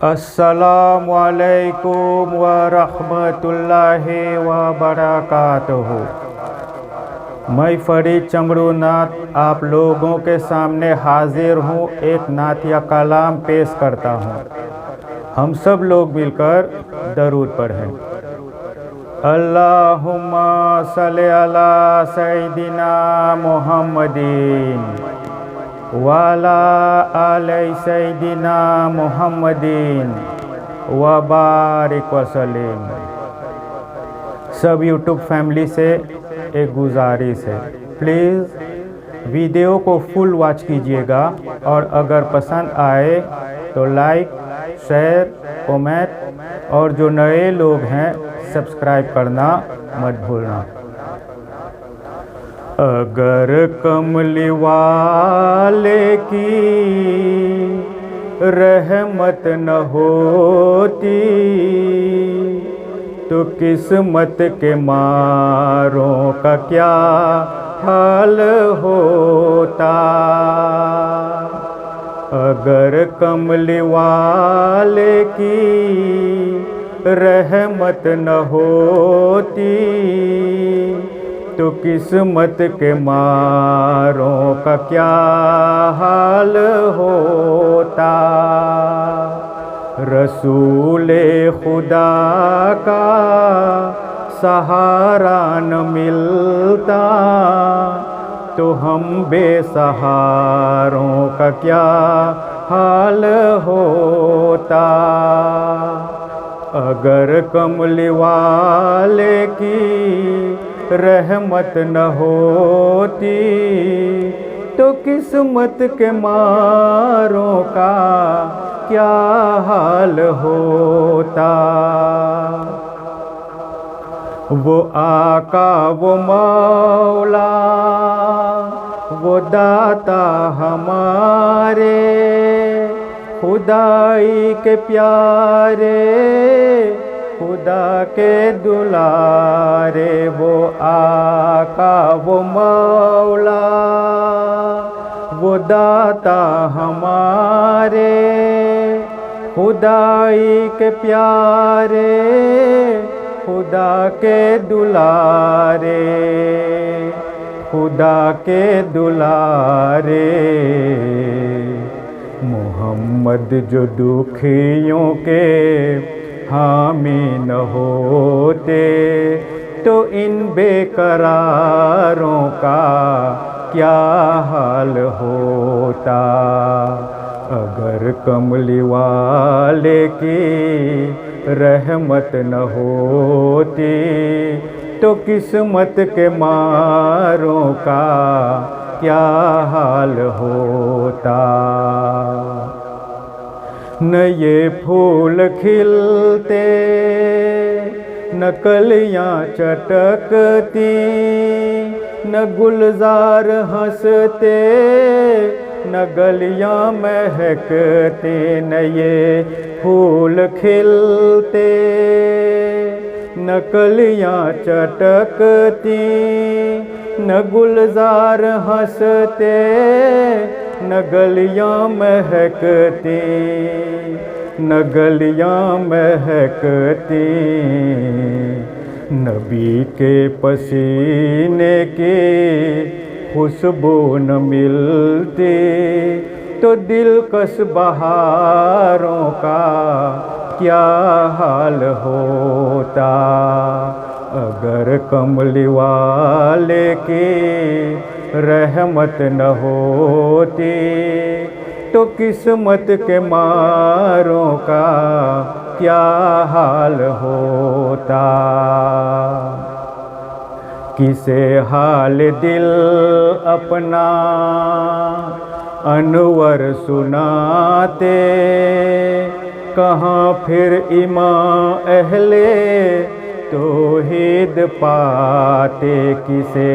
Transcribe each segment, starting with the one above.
अस्सलामुअलैकुम व रहमतुल्लाहि व बरकातुहू। मैं फरीद चमड़ूनाथ आप लोगों के सामने हाजिर हूँ। एक नातिया कलाम पेश करता हूँ। हम सब लोग मिलकर दरूद पढ़ें। अल्लाहुम्मा सल्लि अला सय्यिदिना मुहम्मदिन वाला आले सय्यिदिना मुहम्मदिन व बारिक वसल्लिम। सब यूट्यूब फैमिली से एक गुजारिश है, प्लीज़ वीडियो को फुल वॉच कीजिएगा और अगर पसंद आए तो लाइक, शेयर, कमेंट और जो नए लोग हैं सब्सक्राइब करना मत भूलना। अगर कमली वाले की रहमत न होती तो किस्मत के मारों का क्या हाल होता। अगर कमली वाले की रहमत न होती तो किस्मत के मारों का क्या हाल होता। रसूले खुदा का सहारा न मिलता तो हम बेसहारों का क्या हाल होता। अगर कमली वाले की रहमत न होती तो किस्मत के मारों का क्या हाल होता। वो आका, वो मौला, वो दाता हमारे, खुदाई के प्यारे, खुदा के दुलारे। वो आका, वो मौला, वो दाता हमारे, खुदाई के प्यारे, खुदा के दुलारे, खुदा के दुलारे। मोहम्मद जो दुखियों के हामी न होते तो इन बेकरारों का क्या हाल होता। अगर कमली वाले की रहमत न होती तो किस्मत के मारों का क्या हाल होता। न ये फूल खिलते, न कलियाँ चटकती, न गुलजार हंसते, न गलियाँ महकते। न ये फूल खिलते, न कलियाँ चटकती, न गुलजार हंसते, न गलियाँ महकती, न गलियाँ महकती। नबी के पसीने की खुशबू न मिलती तो दिलकश बहारों का क्या हाल होता। अगर कमली वाले की रहमत न होती तो किस्मत के मारों का क्या हाल होता। किसे हाल दिल अपना अनवर सुनाते, कहाँ फिर इमाम अहले तौहीद पाते। किसे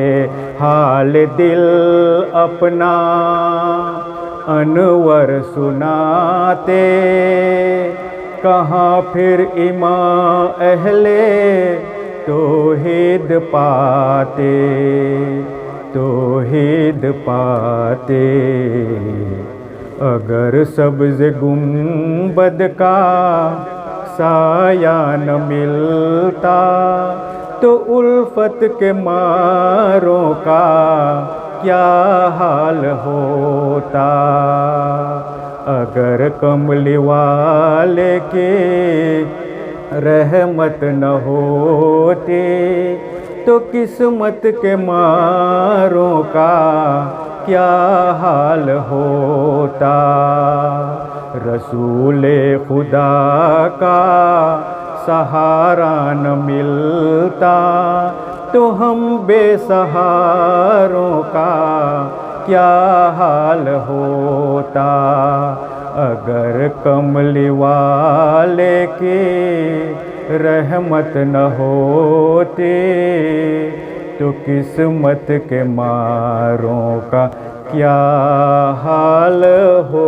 हाल दिल अपना अनवर सुनाते, कहाँ फिर इमाम अहले तौहीद पाते, तौहीद पाते। अगर सब्ज़ गुंबद का साया न मिलता तो उल्फत के मारों का क्या हाल होता। अगर कमली वाले के रहमत न होती तो किस्मत के मारों का क्या हाल होता। रसूले खुदा का सहारा न मिलता तो हम बेसहारों का क्या हाल होता। अगर कमली वाले की रहमत न होती तो किस्मत के मारों का क्या हाल हो।